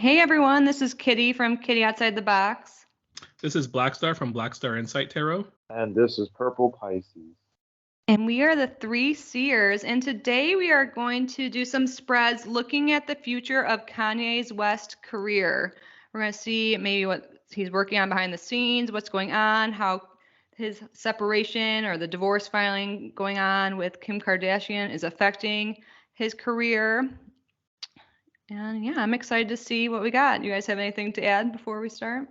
Hey everyone, this is Kitty from Kitty Outside the Box. This is Blackstar from Blackstarinsight Tarot. And this is Purple Pisces. And we are the Three Seers, and today we are going to do some spreads looking at the future of Kanye's West career. We're going to see maybe what he's working on behind the scenes, what's going on, how his separation or the divorce filing going on with Kim Kardashian is affecting his career. And yeah, I'm excited to see what we got. You guys have anything to add before we start?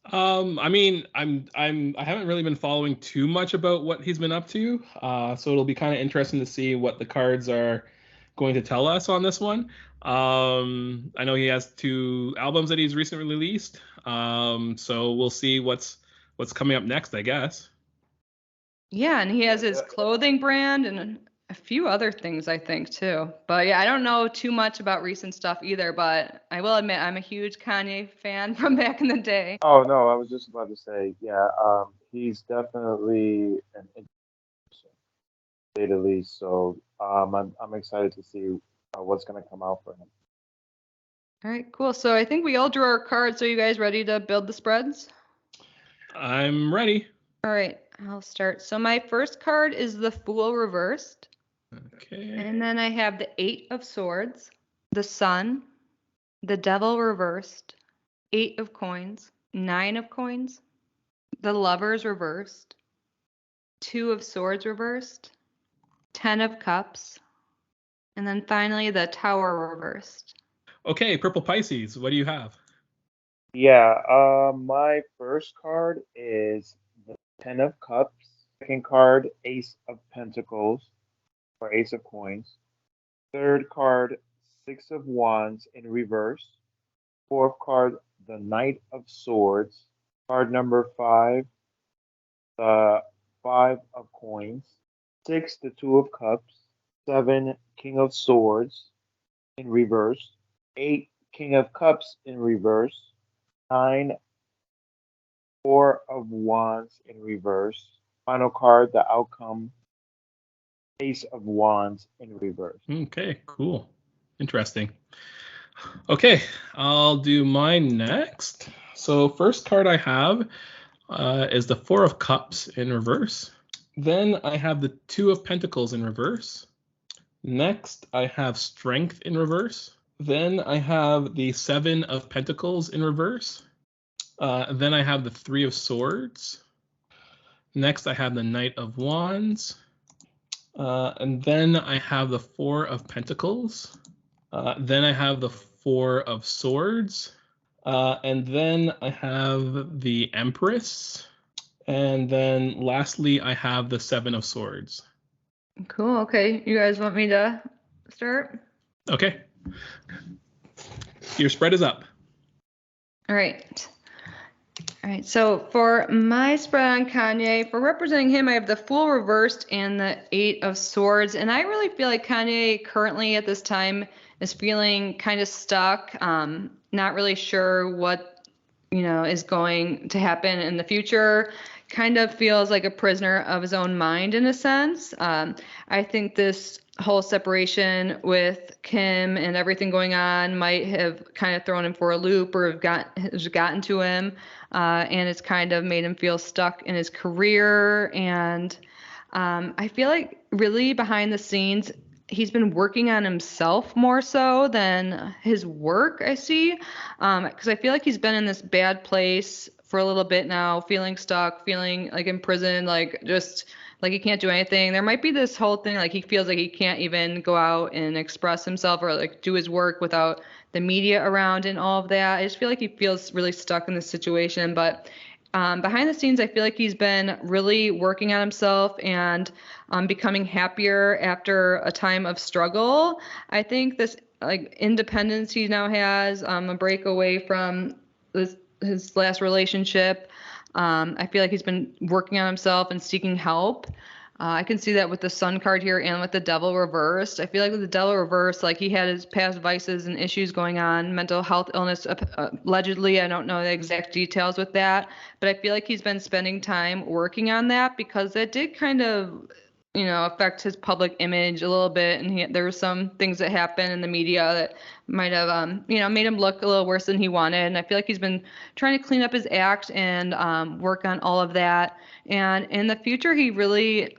I haven't really been following too much about what he's been up to. So it'll be kind of interesting to see what the cards are going to tell us on this one. I know he has 2 albums that he's recently released. So we'll see what's coming up next, I guess. Yeah, and he has his clothing brand and a few other things, I think, too. But yeah, I don't know too much about recent stuff either, but I will admit I'm a huge Kanye fan from back in the day. Oh no, I was just about to say, yeah, he's definitely an interesting, to say the least. So I'm excited to see what's gonna come out for him. All right, cool. So I think we all drew our cards. So you guys ready to build the spreads? I'm ready. All right, I'll start. So my first card is the Fool reversed. Okay. And then I have the 8 of Swords, the Sun, the Devil reversed, 8 of Coins, 9 of Coins, the Lovers reversed, 2 of Swords reversed, 10 of Cups, and then finally the Tower reversed. Okay, Purple Pisces, what do you have? Yeah, my first card is the Ten of Cups. Second card, Ace of Pentacles or Ace of Coins. Third card, Six of Wands in reverse. Fourth card, the Knight of Swords. Card number 5, the 5 of Coins. 6, the 2 of Cups. 7, King of Swords in reverse. 8, King of Cups in reverse. 9, 4 of Wands in reverse. Final card, the outcome, Ace of Wands in reverse. Okay, cool. Interesting. Okay, I'll do mine next. So first card I have is the 4 of Cups in reverse. Then I have the 2 of Pentacles in reverse. Next, I have Strength in reverse. Then I have the 7 of Pentacles in reverse. Then I have the 3 of Swords. Next, I have the Knight of Wands. And then I have the 4 of Pentacles. Then I have the 4 of Swords. And then I have the Empress. And then lastly, I have the 7 of Swords. Cool. Okay. You guys want me to start? Okay. Your spread is up. All right. All right. So for my spread on Kanye, for representing him, I have the Fool reversed and the 8 of Swords. And I really feel like Kanye currently at this time is feeling kind of stuck, not really sure what, is going to happen in the future. Kind of feels like a prisoner of his own mind in a sense. I think this whole separation with Kim and everything going on might have kind of thrown him for a loop or has gotten to him, and it's kind of made him feel stuck in his career. And I feel like really behind the scenes, he's been working on himself more so than his work, I see, because I feel like he's been in this bad place for a little bit now, feeling stuck, feeling like in prison, like just like he can't do anything. There might be this whole thing like he feels like he can't even go out and express himself or like do his work without the media around and all of that. I just feel like he feels really stuck in this situation. But behind the scenes, I feel like he's been really working on himself and becoming happier after a time of struggle. I think this like independence he now has, a break away from his last relationship. I feel like he's been working on himself and seeking help. I can see that with the Sun card here and with the Devil reversed. I feel like with the Devil reversed, like he had his past vices and issues going on, mental health illness, allegedly. I don't know the exact details with that, but I feel like he's been spending time working on that because it did kind of affect his public image a little bit. And there were some things that happened in the media that might have, made him look a little worse than he wanted. And I feel like he's been trying to clean up his act and work on all of that. And in the future, he really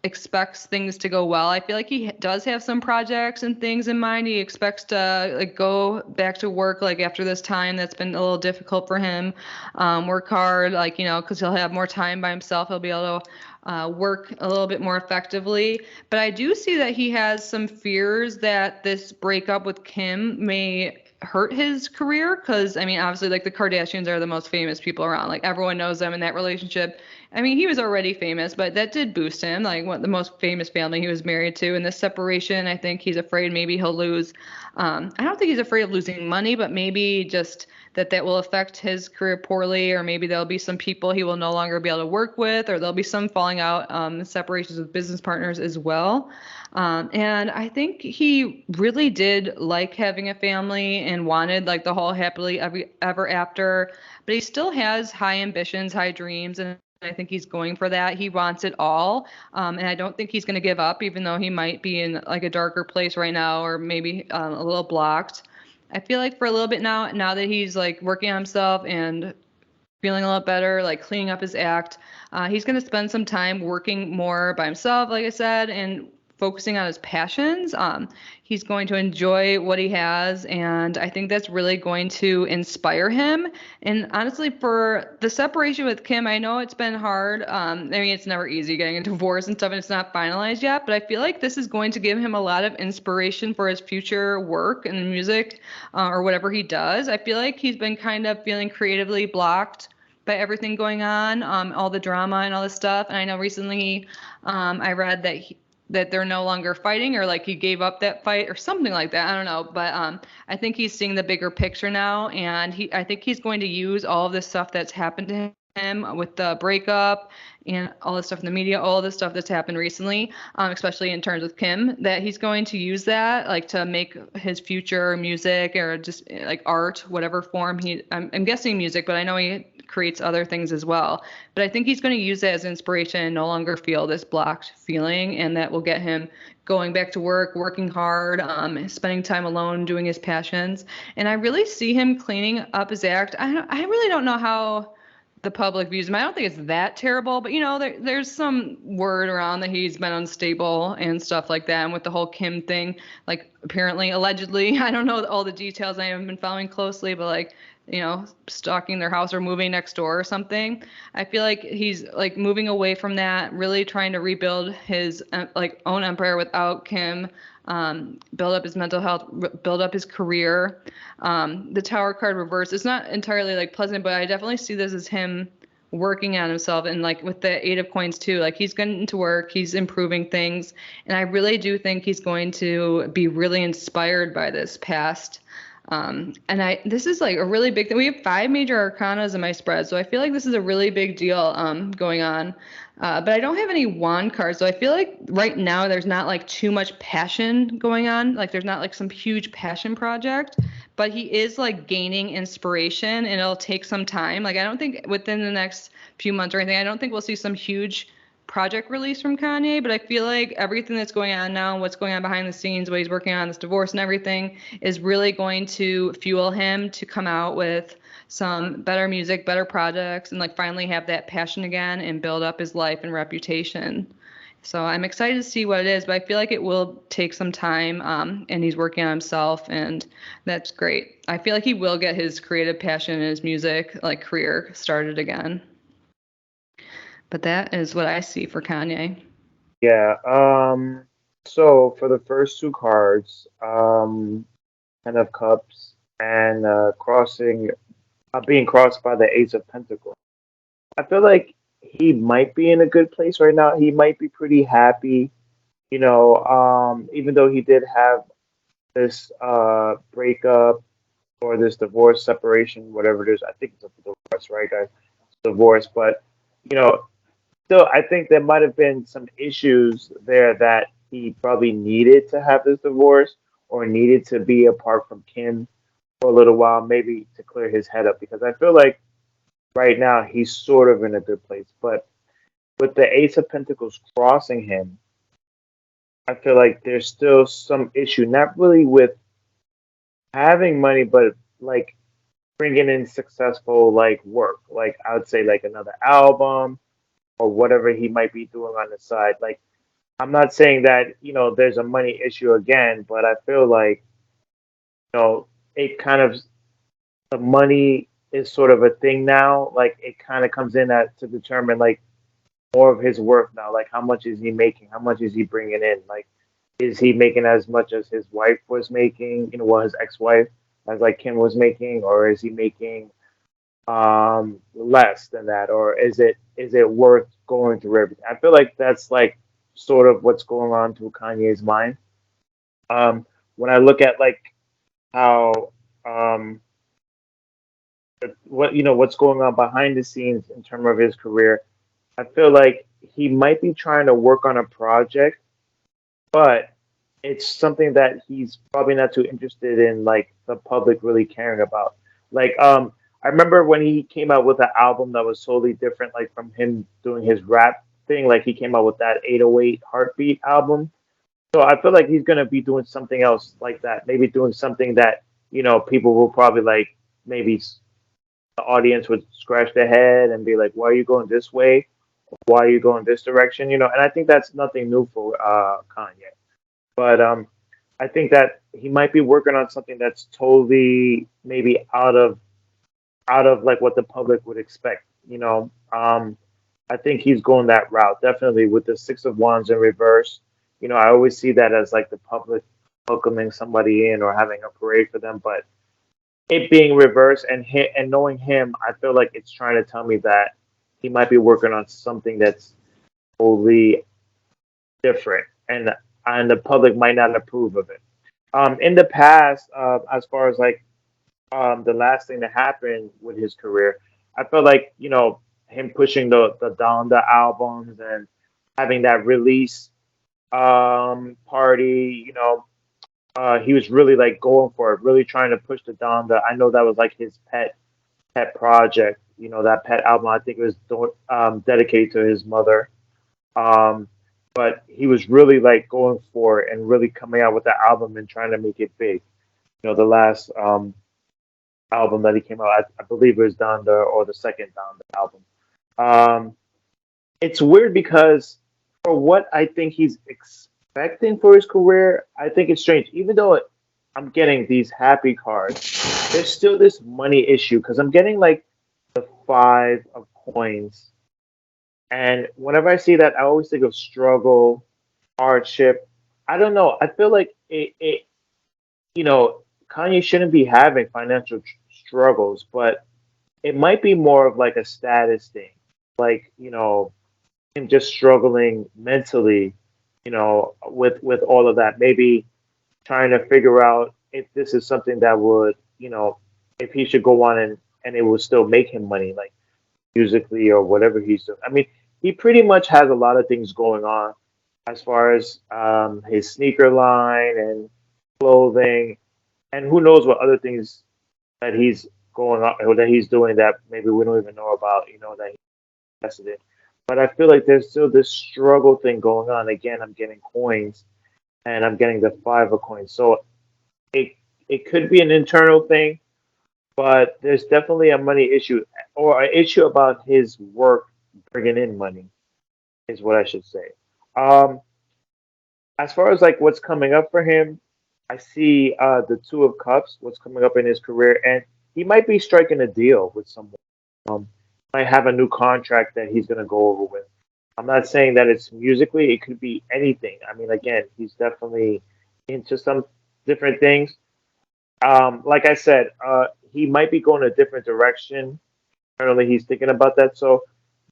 expects things to go well. I feel like he does have some projects and things in mind. He expects to go back to work after this time that's been a little difficult for him. Work hard, because he'll have more time by himself. He'll be able to work a little bit more effectively. But I do see that he has some fears that this breakup with Kim may hurt his career, because obviously the Kardashians are the most famous people around. Everyone knows them in that relationship. He was already famous, but that did boost him, the most famous family he was married to. In this separation, I think he's afraid maybe he'll lose. I don't think he's afraid of losing money, but maybe just that will affect his career poorly, or maybe there'll be some people he will no longer be able to work with, or there'll be some falling out, separations with business partners as well. And I think he really did like having a family and wanted the whole happily ever after, but he still has high ambitions, high dreams, and I think he's going for that. He wants it all. And I don't think he's going to give up, even though he might be in a darker place right now, or maybe a little blocked. I feel like for a little bit now that he's working on himself and feeling a lot better, cleaning up his act, he's going to spend some time working more by himself, like I said, and focusing on his passions. He's going to enjoy what he has, and I think that's really going to inspire him. And honestly, for the separation with Kim, I know it's been hard. It's never easy getting a divorce and stuff, and it's not finalized yet, but I feel like this is going to give him a lot of inspiration for his future work and music, or whatever he does. I feel like he's been kind of feeling creatively blocked by everything going on, all the drama and all this stuff. And I know recently I read that they're no longer fighting, or he gave up that fight or something like that. I don't know. But I think he's seeing the bigger picture now. And I think he's going to use all of this stuff that's happened to him with the breakup and all this stuff in the media, all this stuff that's happened recently, especially in terms of Kim, that he's going to use that to make his future music, or just art, whatever form I'm guessing music, but I know he creates other things as well. But I think he's going to use that as inspiration and no longer feel this blocked feeling, and that will get him going back to work, working hard, spending time alone, doing his passions. And I really see him cleaning up his act. I really don't know how the public views him. I don't think it's that terrible, but there's some word around that he's been unstable and stuff like that. And with the whole Kim thing, apparently, allegedly, I don't know all the details. I haven't been following closely, but stalking their house or moving next door or something. I feel like he's moving away from that, really trying to rebuild his own empire without Kim, build up his mental health, build up his career. The Tower card reverse, it's not entirely pleasant, but I definitely see this as him working on himself. And with the Eight of Coins too, he's getting to work, he's improving things. And I really do think he's going to be really inspired by this past. This is a really big thing. We have 5 major arcanas in my spread, so I feel like this is a really big deal going on. But I don't have any wand cards, so I feel like right now there's not too much passion going on. There's not some huge passion project, but he is gaining inspiration, and it'll take some time. I don't think within the next few months or anything, I don't think we'll see some huge project release from Kanye, but I feel like everything that's going on now, what's going on behind the scenes, what he's working on, this divorce and everything, is really going to fuel him to come out with some better music, better projects, and finally have that passion again and build up his life and reputation. So I'm excited to see what it is, but I feel like it will take some time, and he's working on himself, and that's great. I feel like he will get his creative passion and his music career started again. But that is what I see for Kanye. Yeah. So for the first 2 cards, Ten of Cups and being crossed by the Ace of Pentacles, I feel like he might be in a good place right now. He might be pretty happy, even though he did have this breakup or this divorce, separation, whatever it is. I think it's a divorce, right, guys? Divorce, but still, I think there might have been some issues there that he probably needed to have this divorce, or needed to be apart from Kim for a little while, maybe to clear his head up, because I feel like right now he's sort of in a good place. But with the Ace of Pentacles crossing him, I feel like there's still some issue, not really with having money, but like bringing in successful like work. Like I would say like another album or whatever he might be doing on the side. Like I'm not saying that, there's a money issue again, but I feel like, it kind of the money is sort of a thing now. Like it kind of comes in at to determine like more of his worth now. Like how much is he making? How much is he bringing in? Like is he making as much as his wife was making? Well, his ex-wife, as like Kim was making, or is he making less than that, or is it worth going through everything? I feel like that's like sort of what's going on through Kanye's mind. When I look at like how um what's going on behind the scenes in terms of his career, I feel like he might be trying to work on a project, but it's something that he's probably not too interested in, like the public really caring about. Like, I remember when he came out with an album that was totally different, like from him doing his rap thing. Like he came out with that 808 Heartbeat album. So I feel like he's gonna be doing something else like that. Maybe doing something that people will probably like. Maybe the audience would scratch their head and be like, "Why are you going this way? Why are you going this direction?" And I think that's nothing new for Kanye. But I think that he might be working on something that's totally maybe out of like what the public would expect. I think he's going that route definitely with the Six of Wands in reverse. I always see that as like the public welcoming somebody in or having a parade for them, but it being reversed and knowing him, I feel like it's trying to tell me that he might be working on something that's totally different, and the public might not approve of it. In the past, as far as like the last thing that happened with his career, I felt like him pushing the Donda albums and having that release party. He was really like going for it, really trying to push the Donda. I know that was like his pet project. That pet album. I think it was dedicated to his mother. Um, but he was really like going for it and really coming out with that album and trying to make it big. The last album that he came out, I believe it was Donda or the second Donda album. Um, it's weird because for what I think he's expecting for his career, I think it's strange. Even though I'm getting these happy cards, there's still this money issue because I'm getting like the five of coins, and whenever I see that, I always think of struggle, hardship. I don't know. I feel like you know, Kanye shouldn't be having financial struggles, but it might be more of like a status thing, like him just struggling mentally, with all of that. Maybe trying to figure out if this is something that would, if he should go on and it will still make him money, like musically or whatever he's doing. I mean, he pretty much has a lot of things going on as far as his sneaker line and clothing, and who knows what other things that he's going on or that he's doing that maybe we don't even know about. That he invested in. But I feel like there's still this struggle thing going on. Again, I'm getting coins, and I'm getting the five of coins. So it could be an internal thing, but there's definitely a money issue or an issue about his work bringing in money, is what I should say. Um, as far as like what's coming up for him, I see the Two of Cups, what's coming up in his career, and he might be striking a deal with someone. Might have a new contract that he's going to go over with. I'm not saying that it's musically; it could be anything. I mean, again, he's definitely into some different things. Like I said, he might be going a different direction. Apparently, he's thinking about that. So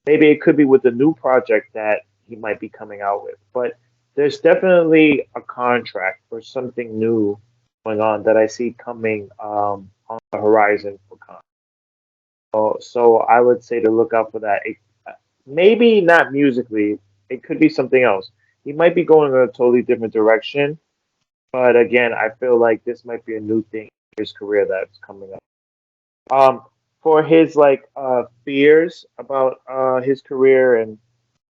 maybe it could be with the new project that he might be coming out with. But there's definitely a contract for something new going on that I see coming on the horizon for Con. So I would say to look out for that. Maybe not musically. It could be something else. He might be going in a totally different direction. But again, I feel like this might be a new thing in his career that's coming up. For his like fears about his career and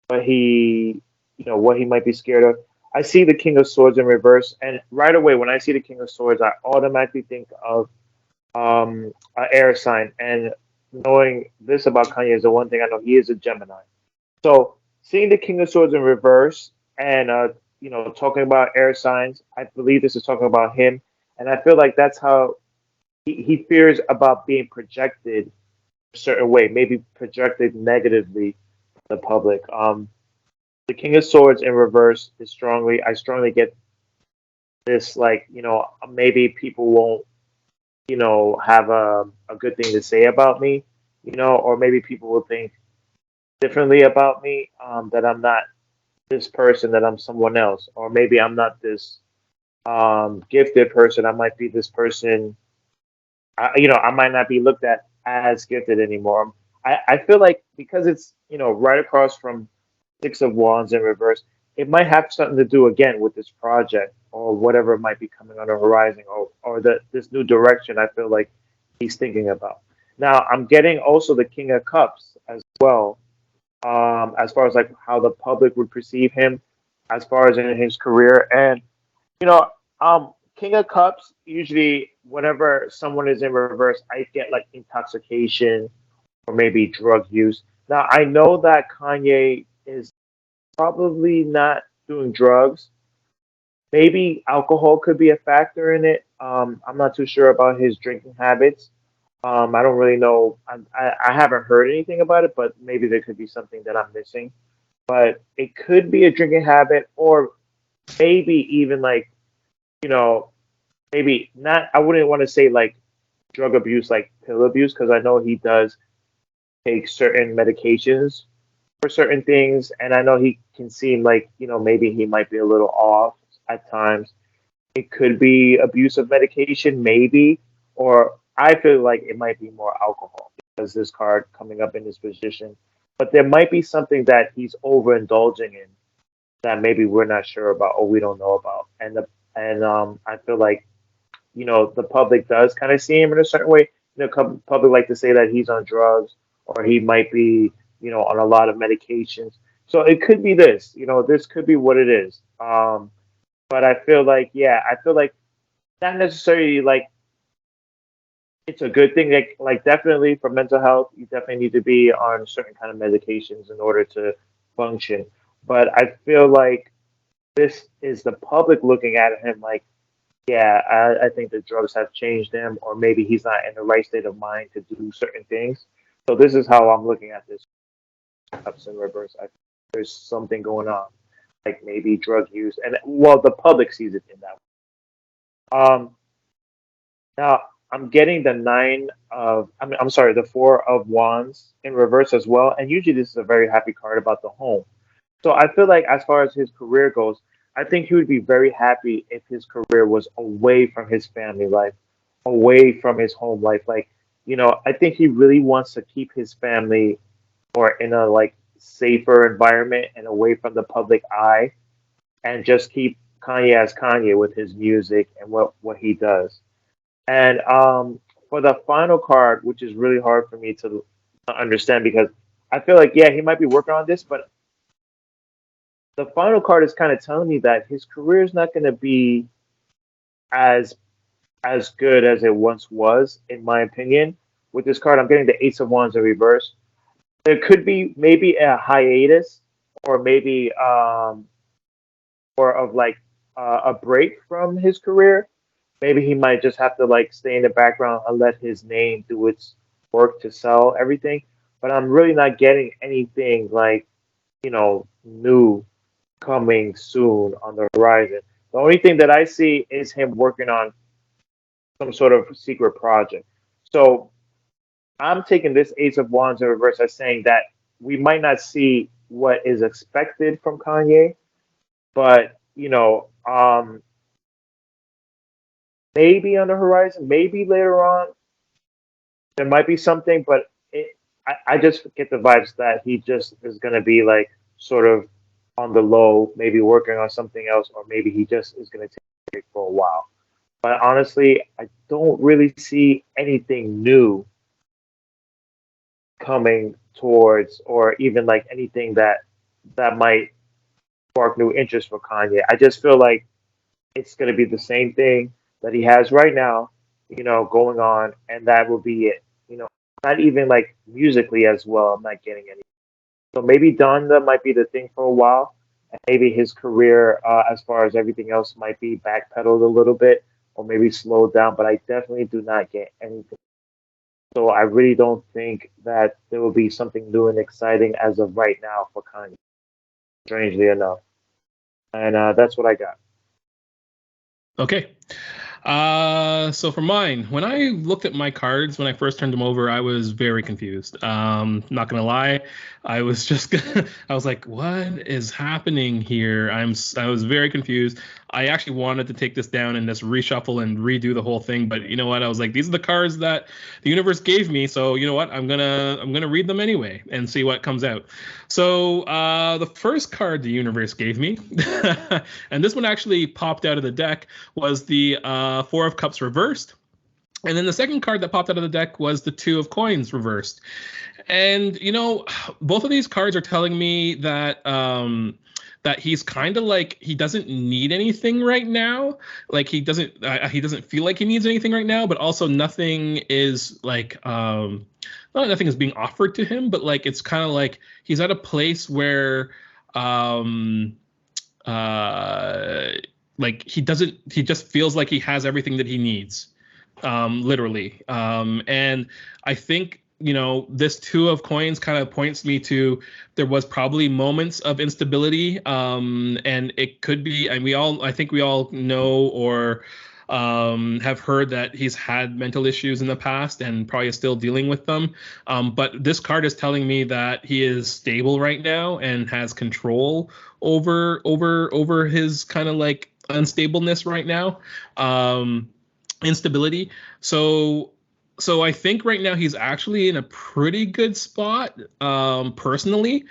what he what he might be scared of. I see the King of Swords in reverse, and right away when I see the King of Swords, I automatically think of an air sign. And knowing this about Kanye is the one thing I know, he is a Gemini. So seeing the King of Swords in reverse and talking about air signs, I believe this is talking about him, and I feel like that's how he fears about being projected a certain way, maybe projected negatively to the public. The King of Swords in reverse is I strongly get this, like, maybe people won't, have a good thing to say about me, or maybe people will think differently about me, that I'm not this person, that I'm someone else, or maybe I'm not this gifted person. I might be this person. I might not be looked at as gifted anymore. I feel like because it's right across from Six of Wands in reverse, it might have something to do again with this project or whatever might be coming on the horizon, or this new direction I feel like he's thinking about. Now I'm getting also the King of Cups as well, as far as like how the public would perceive him, as far as in his career. And you know, King of Cups, usually whenever someone is in reverse, I get like intoxication or maybe drug use. Now I know that Kanye is probably not doing drugs. Maybe alcohol could be a factor in it. I'm not too sure about his drinking habits. I don't really know. I haven't heard anything about it, but maybe there could be something that I'm missing. But it could be a drinking habit, or maybe even like, you know, maybe not. I wouldn't want to say like drug abuse, like pill abuse, because I know he does take certain medications for certain things, and I know he can seem like maybe he might be a little off at times. It could be abuse of medication, maybe, or I feel like it might be more alcohol because this card coming up in this position. But there might be something that he's overindulging in that maybe we're not sure about or we don't know about. And I feel like the public does kind of see him in a certain way. Public like to say that he's on drugs or he might be on a lot of medications. So it could be this. This could be what it is. But I feel like, yeah, I feel like not necessarily like it's a good thing. Like definitely for mental health, you definitely need to be on certain kind of medications in order to function. But I feel like this is the public looking at him like, yeah, I think the drugs have changed him, or maybe he's not in the right state of mind to do certain things. So this is how I'm looking at this. Ups in reverse. There's something going on, like maybe drug use, and well, the public sees it in that way. Now I'm getting the I'm sorry, the Four of Wands in reverse as well. And usually this is a very happy card about the home. So I feel like as far as his career goes, I think he would be very happy if his career was away from his family life, away from his home life. Like, I think he really wants to keep his family or in a like safer environment and away from the public eye, and just keep Kanye as Kanye with his music and what he does. And for the final card, which is really hard for me to understand because I feel like, yeah, he might be working on this, but the final card is kind of telling me that his career is not going to be as good as it once was, in my opinion. With this card, I'm getting the Ace of Wands in reverse. There could be maybe a hiatus, or maybe or of like a break from his career. Maybe he might just have to like stay in the background and let his name do its work to sell everything. But I'm really not getting anything like new coming soon on the horizon. The only thing that I see is him working on some sort of secret project. So I'm taking this Ace of Wands in reverse as saying that we might not see what is expected from Kanye, but maybe on the horizon, maybe later on there might be something, but I just get the vibes that he just is going to be like sort of on the low, maybe working on something else, or maybe he just is going to take it for a while. But honestly, I don't really see anything new coming towards, or even like anything that might spark new interest for Kanye. I just feel like it's going to be the same thing that he has right now, going on, and that will be it. Not even like musically as well. I'm not getting any. So maybe Donda might be the thing for a while, and maybe his career, as far as everything else, might be backpedaled a little bit, or maybe slowed down. But I definitely do not get anything. So I really don't think that there will be something new and exciting as of right now for Kanye. Strangely enough, and that's what I got. Okay. So for mine, when I looked at my cards when I first turned them over, I was very confused. Not gonna lie, I was I was like, what is happening here? I was very confused. I actually wanted to take this down and just reshuffle and redo the whole thing, but you know what? I was like, these are the cards that the universe gave me, so you know what? I'm gonna read them anyway and see what comes out. So the first card the universe gave me, and this one actually popped out of the deck, was the Four of Cups reversed. And then the second card that popped out of the deck was the Two of Coins reversed. And, both of these cards are telling me that that he's kind of like, he doesn't need anything right now. Like he doesn't feel like he needs anything right now, but also nothing is like, not nothing is being offered to him, but like, it's kind of like he's at a place where, like he just feels like he has everything that he needs, literally. And I think, this Two of Coins kind of points me to, there was probably moments of instability, and it could be, and I think we all know or have heard that he's had mental issues in the past and probably is still dealing with them. But this card is telling me that he is stable right now and has control over his kind of like unstableness right now, instability. So I think right now he's actually in a pretty good spot, personally.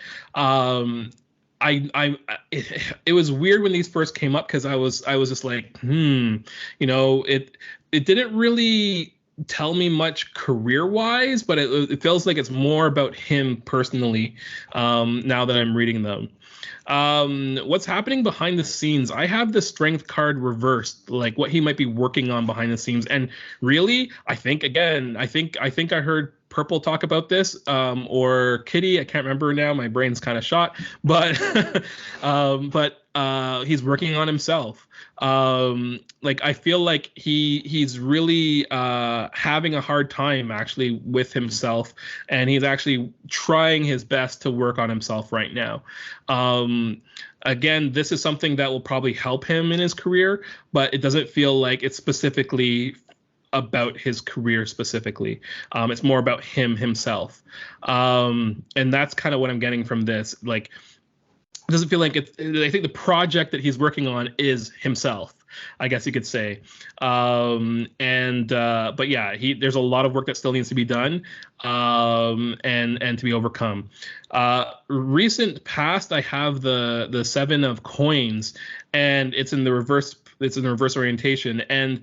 It was weird when these first came up because I was just like, it didn't really tell me much career wise, but it feels like it's more about him personally, now that I'm reading them. What's happening behind the scenes? I have the Strength card reversed, like what he might be working on behind the scenes. And really, I think I heard Purple talk about this, or Kitty, I can't remember now. My brain's kind of shot, but he's working on himself. Like I feel like he's really having a hard time actually with himself, and he's actually trying his best to work on himself right now. Again, this is something that will probably help him in his career, but it doesn't feel like it's specifically about his career specifically. It's more about himself. And that's kind of what I'm getting from this. Like, it doesn't feel like I think the project that he's working on is himself, I guess you could say. But yeah, there's a lot of work that still needs to be done, and to be overcome. Recent past, I have the Seven of Coins, and it's in the reverse orientation. And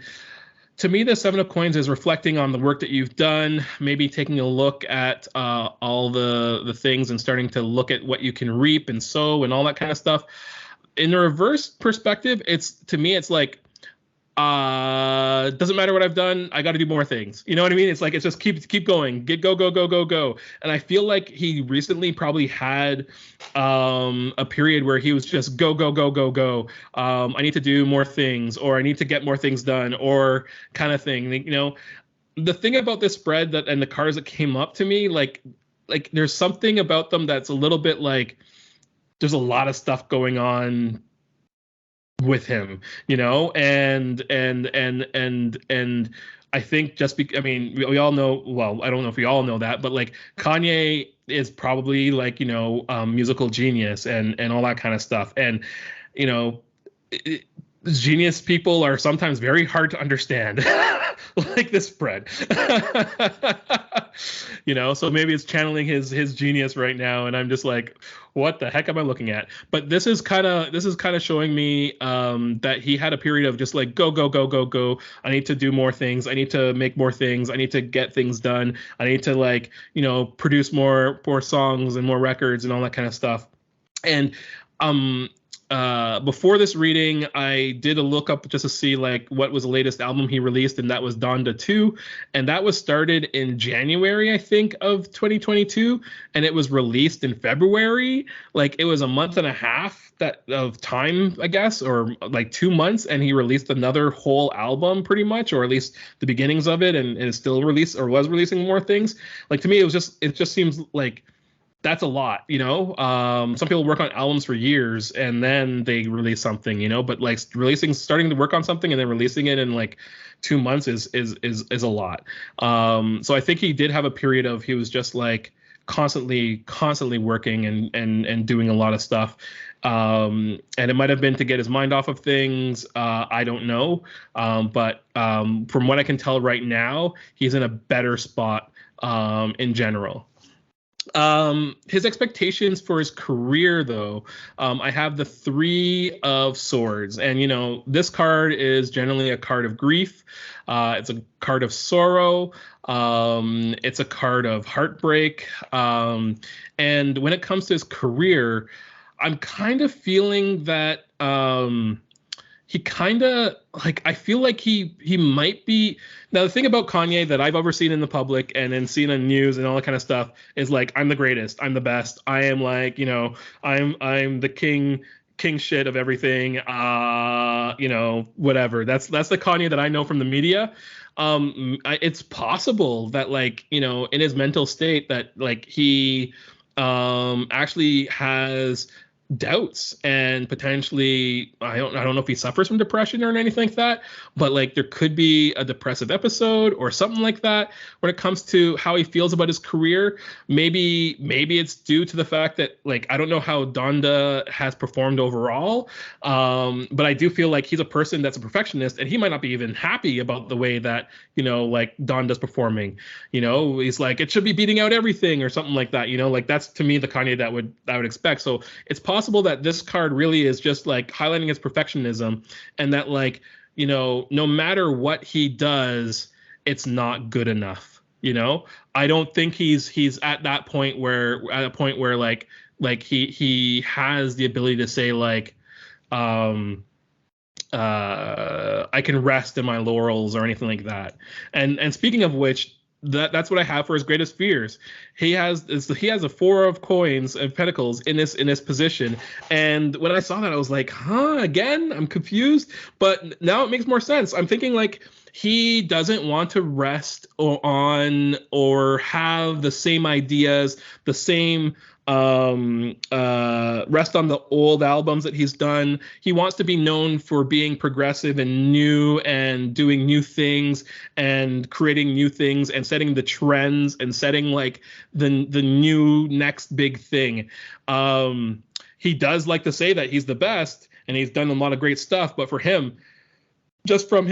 to me, the Seven of Coins is reflecting on the work that you've done, maybe taking a look at all the things and starting to look at what you can reap and sow and all that kind of stuff. In the reverse perspective, to me, it's like, doesn't matter what I've done, I got to do more things. You know what I mean? It's like, it's just keep going, go. And I feel like he recently probably had a period where he was just go. I need to do more things, or I need to get more things done, or kind of thing. The thing about this spread and the cards that came up to me, like there's something about them that's a little bit like there's a lot of stuff going on with him, and I think we all know, well, I don't know if we all know that, but like Kanye is probably like, musical genius and all that kind of stuff. And, genius people are sometimes very hard to understand, like this spread. So maybe it's channeling his genius right now, and I'm just like, what the heck am I looking at? But this is kind of showing me that he had a period of just like go. I need to do more things. I need to make more things. I need to get things done. I need to like, produce more songs and more records and all that kind of stuff. And before this reading, I did a look up just to see like what was the latest album he released, and that was Donda 2, and that was started in January, I think, of 2022, and it was released in February. Like it was a month and a half of time, I guess, or like 2 months, and he released another whole album pretty much, or at least the beginnings of it, and is still released or was releasing more things. Like to me, it just seems like that's a lot, you know. Some people work on albums for years and then they release something, you know, but like starting to work on something and then releasing it in like 2 months is a lot. So I think he did have a period of, he was just like constantly working and doing a lot of stuff. And it might have been to get his mind off of things. I don't know. But from what I can tell right now, he's in a better spot in general. His expectations for his career, though, I have the Three of Swords, and you know this card is generally a card of grief. It's a card of sorrow. It's a card of heartbreak. And when it comes to his career, I'm kind of feeling that he kind of like, I feel like he might be. Now the thing about Kanye that I've ever seen in the public and then seen on news and all that kind of stuff is like, I'm the greatest, I'm the best, I am like, you know, I'm the king shit of everything, you know, whatever. That's the Kanye that I know from the media. It's possible that like, you know, in his mental state that like he actually has doubts and potentially I don't know if he suffers from depression or anything like that, but like there could be a depressive episode or something like that when it comes to how he feels about his career. Maybe it's due to the fact that like I don't know how Donda has performed overall, but I do feel like he's a person that's a perfectionist and he might not be even happy about the way that, you know, like Donda's performing. You know, he's like, it should be beating out everything or something like that, you know, like that's to me the Kanye that I would expect. So it's possible that this card really is just like highlighting his perfectionism and that like, you know, no matter what he does, it's not good enough. You know, I don't think he's at that point where like he has the ability to say like, I can rest in my laurels or anything like that. And speaking of which, that's what I have for his greatest fears. He has a Four of Coins of Pentacles in this position, and when I saw that, I was like, huh, again? I'm confused, but now it makes more sense. I'm thinking like he doesn't want to rest or have the same ideas, the same rest on the old albums that he's done. He wants to be known for being progressive and new and doing new things and creating new things and setting the trends and setting like the new next big thing. He does like to say that he's the best and he's done a lot of great stuff, but for him, just from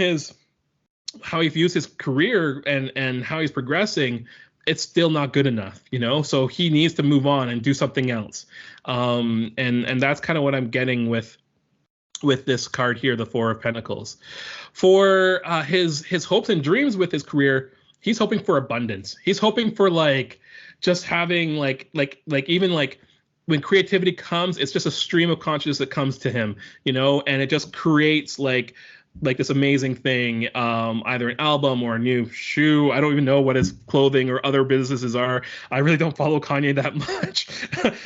how he views his career and how he's progressing, it's still not good enough, you know? So he needs to move on and do something else. And that's kind of what I'm getting with this card here, the Four of Pentacles. For his hopes and dreams with his career, he's hoping for abundance. He's hoping for like just having like even like when creativity comes, it's just a stream of consciousness that comes to him, you know, and it just creates like this amazing thing, either an album or a new shoe. I don't even know what his clothing or other businesses are. I really don't follow Kanye that much.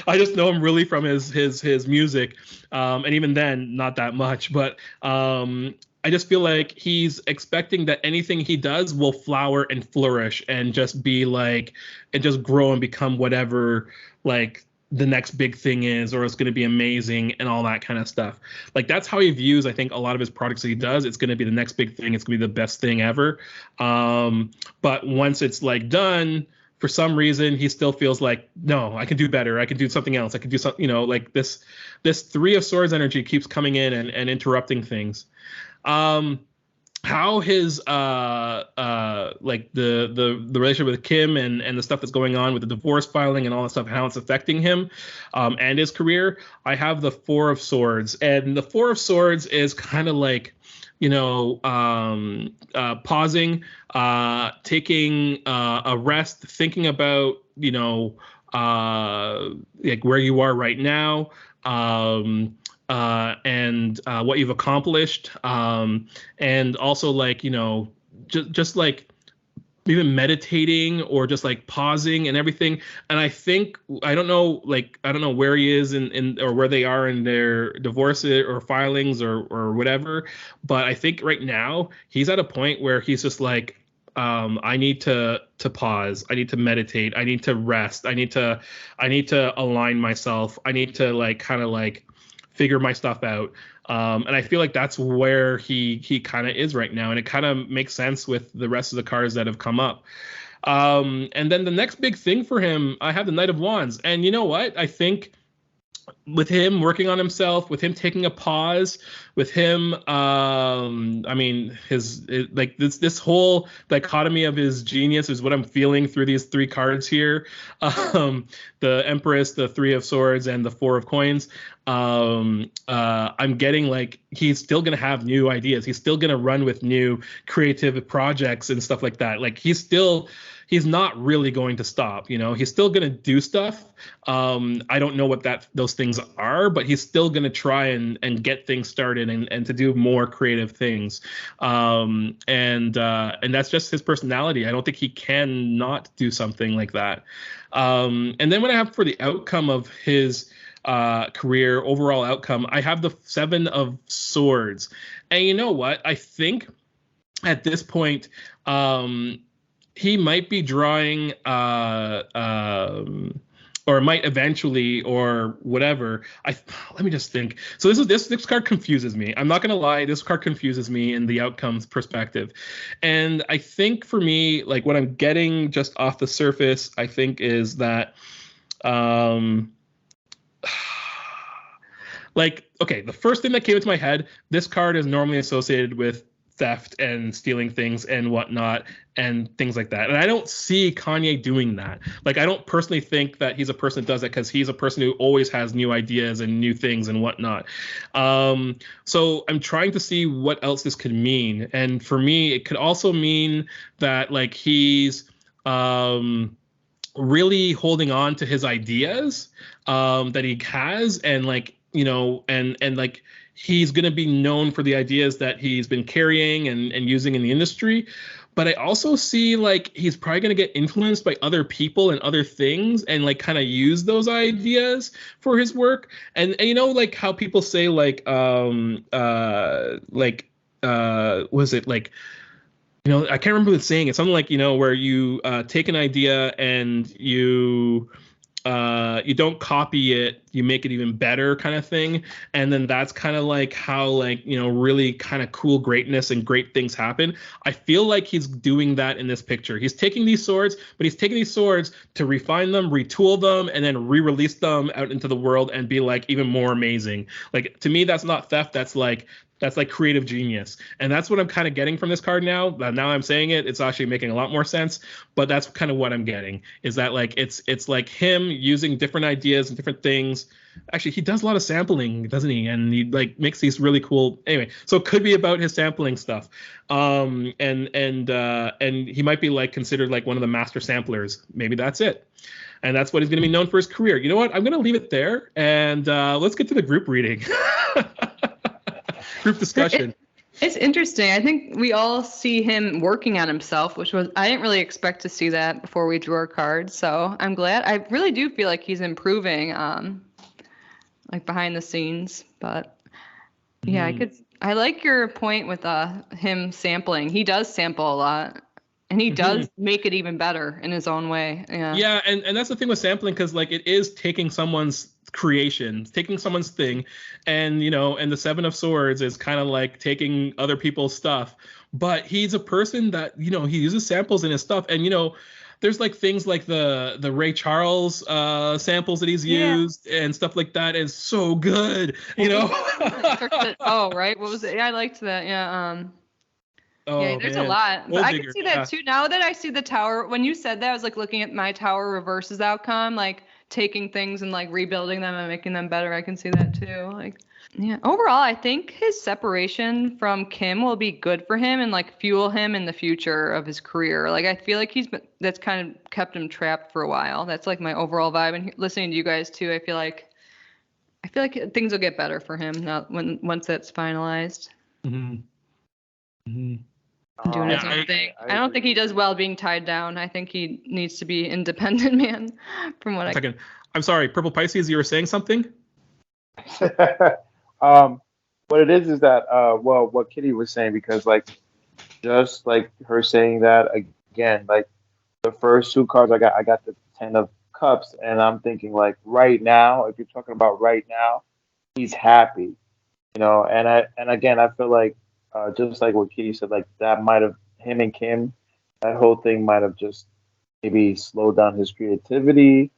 I just know him really from his music, and even then, not that much. But I just feel like he's expecting that anything he does will flower and flourish and just be like, and just grow and become whatever like the next big thing is, or it's going to be amazing and all that kind of stuff. Like that's how he views, I think, a lot of his products that he does. It's going to be the next big thing. It's going to be the best thing ever. But once it's like done, for some reason, he still feels like, no, I can do better. I can do something else. I can do something, you know, like this Three of Swords energy keeps coming in and interrupting things. How his like the relationship with Kim and the stuff that's going on with the divorce filing and all that stuff, how it's affecting him and his career. I have the Four of Swords, and the Four of Swords is kind of like, you know, pausing, taking a rest, thinking about, you know, like where you are right now. and what you've accomplished, and also like, you know, just like even meditating or just like pausing and everything. And I think I don't know where he is in or where they are in their divorce or filings or whatever, but I think right now he's at a point where he's just like, I need to pause, I need to meditate, I need to rest, I need to align myself, I need to like kind of like figure my stuff out. And I feel like that's where he kind of is right now, and it kind of makes sense with the rest of the cards that have come up. And then the next big thing for him, I have the Knight of Wands, and you know what? I think with him working on himself, with him taking a pause, with him, I mean, like this whole dichotomy of his genius is what I'm feeling through these three cards here. The Empress, the Three of Swords, and the Four of Coins. I'm getting like he's still gonna have new ideas. He's still gonna run with new creative projects and stuff like that. Like he's not really going to stop, you know. He's still going to do stuff. I don't know what those things are, but he's still going to try and get things started and to do more creative things. And that's just his personality. I don't think he can not do something like that. And then what I have for the outcome of his career, overall outcome, I have the Seven of Swords. And you know what? I think at this point, he might be drawing, or might eventually, or whatever. Let me just think. So this card confuses me. I'm not gonna lie, this card confuses me in the outcomes perspective. And I think for me, like what I'm getting just off the surface, I think is that, like, okay, the first thing that came into my head, this card is normally associated with theft and stealing things and whatnot and things like that. And I don't see Kanye doing that. Like, I don't personally think that he's a person that does that, because he's a person who always has new ideas and new things and whatnot. So I'm trying to see what else this could mean. And for me, it could also mean that like he's really holding on to his ideas that he has, and like, you know, and like he's going to be known for the ideas that he's been carrying and using in the industry. But I also see like he's probably going to get influenced by other people and other things and like kind of use those ideas for his work. And you know, like how people say like was it like, you know, I can't remember the saying. It's something like, you know, where you take an idea and you don't copy it, you make it even better, kind of thing. And then that's kind of like how, like, you know, really kind of cool greatness and great things happen. I feel like he's doing that in this picture. He's taking these swords, but he's taking these swords to refine them, retool them, and then re-release them out into the world and be like even more amazing. Like, to me, that's not theft. That's like creative genius. And that's what I'm kind of getting from this card now. Now I'm saying it, it's actually making a lot more sense. But that's kind of what I'm getting, is that like it's like him using different ideas and different things. Actually, he does a lot of sampling, doesn't he? And he like makes these really cool. Anyway, so it could be about his sampling stuff. And he might be like considered like one of the master samplers. Maybe that's it. And that's what he's going to be known for his career. You know what? I'm going to leave it there, and let's get to the group reading. Group discussion. It's interesting. I think we all see him working on himself, which was, I didn't really expect to see that before we drew our cards. So I'm glad. I really do feel like he's improving, like behind the scenes. But yeah, I like your point with him sampling. He does sample a lot, and he does make it even better in his own way. Yeah, and that's the thing with sampling, because like it is taking someone's creation, taking someone's thing, and you know, and the Seven of Swords is kind of like taking other people's stuff. But he's a person that, you know, he uses samples in his stuff, and you know, there's like things like the Ray Charles samples that he's used and stuff like that is so good, you know. Oh, right, what was it? Yeah, I liked that. Yeah. Oh, yeah, there's man. a lot. But I can see that too. Now that I see the tower, when you said that, I was like looking at my tower reverses outcome, like taking things and like rebuilding them and making them better. I can see that too. Like, yeah. Overall, I think his separation from Kim will be good for him and like fuel him in the future of his career. Like, I feel like that's kind of kept him trapped for a while. That's like my overall vibe. And listening to you guys too, I feel like I feel like things will get better for him now once that's finalized. Mm-hmm. Mm-hmm. Doing his Yeah, own thing. I don't think he does well being tied down. I think he needs to be independent man. From what one second. I'm sorry, Purple Pisces, you were saying something? What it is that well, what Kitty was saying, because like just like her saying that again, like the first two cards I got the Ten of Cups, and I'm thinking like right now, if you're talking about right now, he's happy, you know, and again, I feel like just like what Kitty said, like that might have him and Kim, that whole thing might have just maybe slowed down his creativity,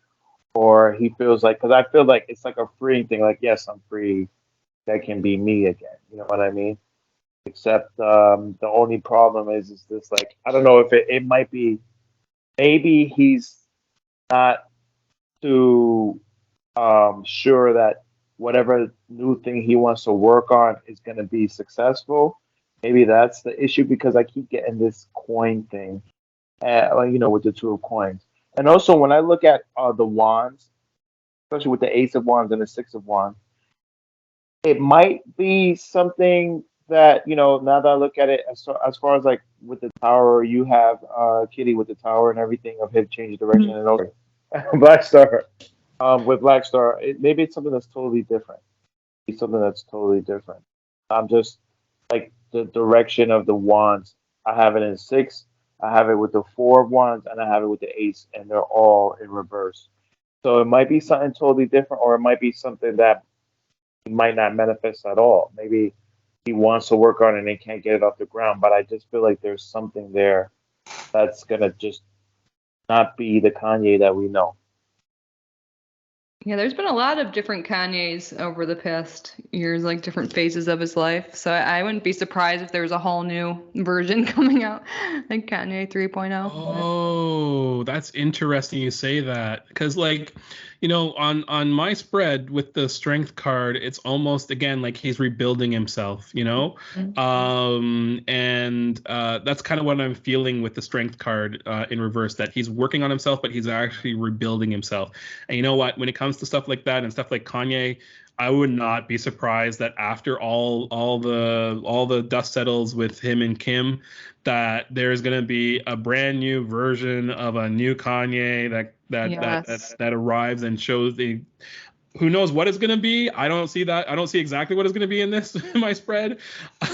or he feels like, because I feel like it's like a freeing thing, like yes, I'm free, that can be me again, you know what I mean? Except the only problem is this, like I don't know if it might be, maybe he's not too sure that whatever new thing he wants to work on is going to be successful. Maybe that's the issue, because I keep getting this coin thing, like, you know, with the Two of Coins. And also, when I look at the wands, especially with the Ace of Wands and the Six of Wands, it might be something that, you know, now that I look at it, as far as like with the tower, you have Kitty with the tower and everything of him changing direction, and also Black Star. With Black Star, maybe it's something that's totally different. It's something that's totally different. I'm just like the direction of the wands. I have it in six. I have it with the Four of Wands, and I have it with the Ace, and they're all in reverse. So it might be something totally different, or it might be something that might not manifest at all. Maybe he wants to work on it and he can't get it off the ground. But I just feel like there's something there that's gonna just not be the Kanye that we know. Yeah, there's been a lot of different Kanyes over the past years, like different phases of his life. So I wouldn't be surprised if there was a whole new version coming out, like Kanye 3.0. Oh, that's interesting you say that, because like, you know, on my spread with the strength card, it's almost again like he's rebuilding himself, you know. And that's kind of what I'm feeling with the strength card in reverse, that he's working on himself, but he's actually rebuilding himself. And you know what, when it comes to stuff like that and stuff like Kanye, I would not be surprised that after all the dust settles with him and Kim, that there's going to be a brand new version of a new Kanye that arrives and shows the, who knows what it's going to be. I don't see that. I don't see exactly what it's going to be in this in my spread,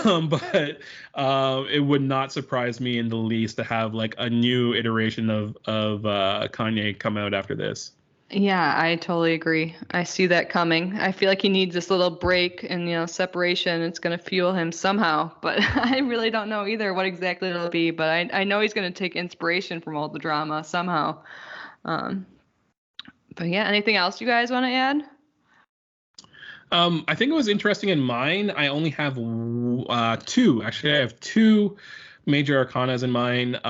but it would not surprise me in the least to have like a new iteration of Kanye come out after this. Yeah, I totally agree. I see that coming. I feel like he needs this little break and, you know, separation. It's going to fuel him somehow, but I really don't know either what exactly it'll be. But I know he's going to take inspiration from all the drama somehow. But yeah, anything else you guys want to add? I think it was interesting in mine. I only have two. Actually, I have two major arcanas in mine.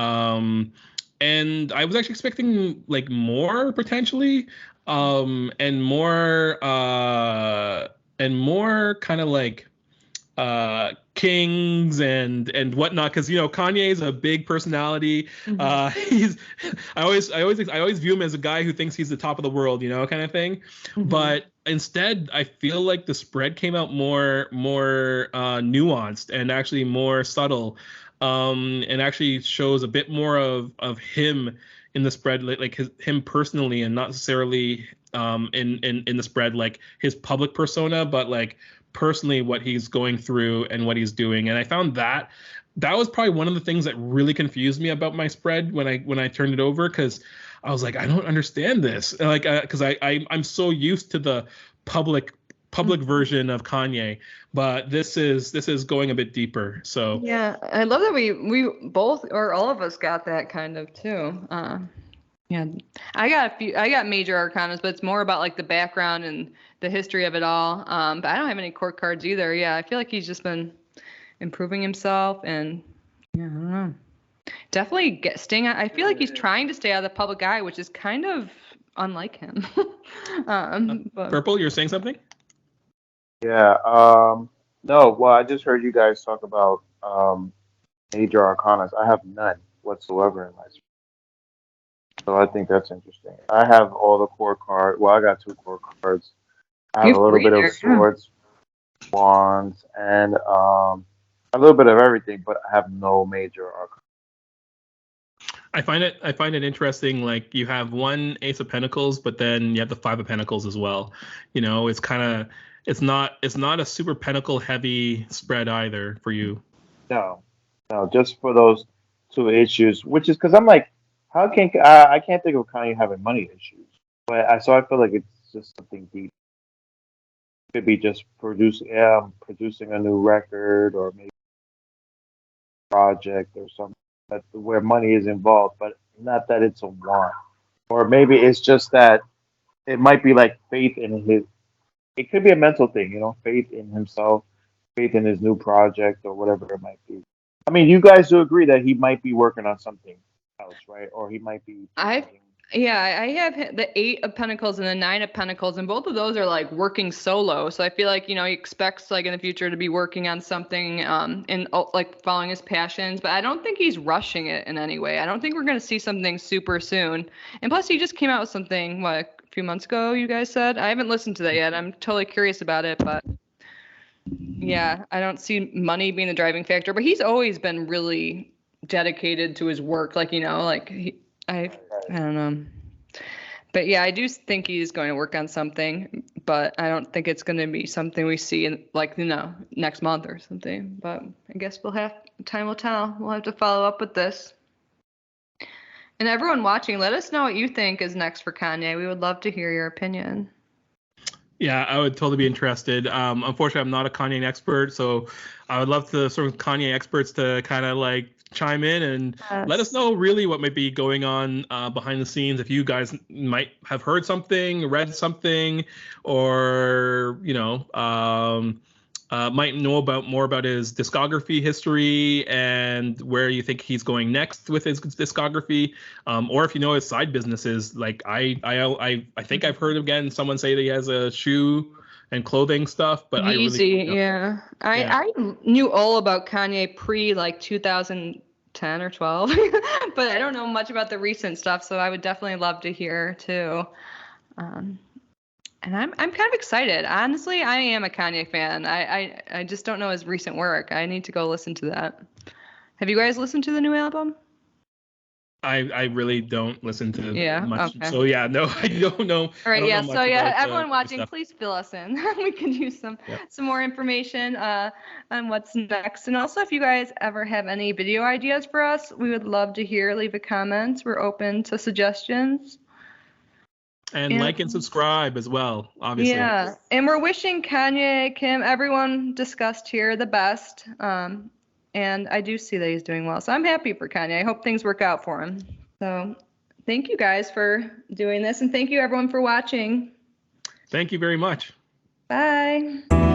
And I was actually expecting like more potentially, and more kind of like kings and whatnot, because you know Kanye is a big personality. He's I always view him as a guy who thinks he's the top of the world, you know, kind of thing. But instead, I feel like the spread came out more nuanced and actually more subtle, and actually shows a bit more of him in the spread, like him personally, and not necessarily in the spread like his public persona, but like personally what he's going through and what he's doing. And I found that was probably one of the things that really confused me about my spread when I turned it over, because I was like, I don't understand this, like because I'm so used to the public version of Kanye, but this is going a bit deeper. So yeah, I love that we both, or all of us, got that kind of too. Yeah, I got major arcanas, but it's more about like the background and the history of it all. But I don't have any court cards either. Yeah, I feel like he's just been improving himself, and yeah, I don't know. Definitely staying. I feel like he's trying to stay out of the public eye, which is kind of unlike him. But Purple, you're saying something? Yeah. No. Well, I just heard you guys talk about major arcanas. I have none whatsoever in my. So I think that's interesting. I have all the core cards. Well, I got two core cards. I have You a little three bit of there. Yeah. swords, wands, and a little bit of everything, but I have no major arcana. I find it interesting. Like you have one Ace of Pentacles, but then you have the Five of Pentacles as well. You know, it's kind of it's not a super pentacle heavy spread either for you. No, no, just for those two issues, which is because I'm like, how can I can't think of Kanye having money issues, but I feel like it's just something deep. Could be just producing a new record or maybe a project or something that where money is involved, but not that it's a want. Or maybe it's just that it might be like faith in his. It could be a mental thing, you know, faith in himself, faith in his new project or whatever it might be. I mean, you guys do agree that he might be working on something else, right? Or he might be I changing. Yeah, I have the Eight of Pentacles and the Nine of Pentacles, and both of those are like working solo. So I feel like, he expects like in the future to be working on something and like following his passions, but I don't think he's rushing it in any way. I don't think we're going to see something super soon. And plus he just came out with something what a few months ago, you guys said. I haven't listened to that yet. I'm totally curious about it, but yeah, I don't see money being the driving factor, but he's always been really dedicated to his work. Like, I don't know. But yeah, I do think he's going to work on something, but I don't think it's going to be something we see in like, next month or something. But I guess time will tell. We'll have to follow up with this. And everyone watching, let us know what you think is next for Kanye. We would love to hear your opinion. Yeah, I would totally be interested. Unfortunately, I'm not a Kanye expert, so I would love to sort of Kanye experts to kind of like chime in and let us know really what might be going on behind the scenes. If you guys might have heard something, read something, or might know more about his discography history and where you think he's going next with his discography, or if you know his side businesses. Like I think I've heard again someone say that he has a shoe and clothing stuff, but I really Yeezy, don't know. yeah. Yeah. I knew all about Kanye pre like 2010 or 12, but I don't know much about the recent stuff, so I would definitely love to hear too. And I'm kind of excited. Honestly, I am a Kanye fan. I just don't know his recent work. I need to go listen to that. Have you guys listened to the new album? I really don't listen to Yeah, much. okay. So yeah, no, I don't know. All I right, don't yeah. know So much yeah, about everyone Kanye watching, stuff. please fill us in. We could use some Yeah. more information on what's next. And also, if you guys ever have any video ideas for us, we would love to hear. Leave a comment. We're open to suggestions. And like and subscribe as well, obviously. Yeah, and we're wishing Kanye, Kim, everyone discussed here the best. And I do see that he's doing well, so I'm happy for Kanye. I hope things work out for him. So thank you guys for doing this, and thank you everyone for watching. Thank you very much. Bye.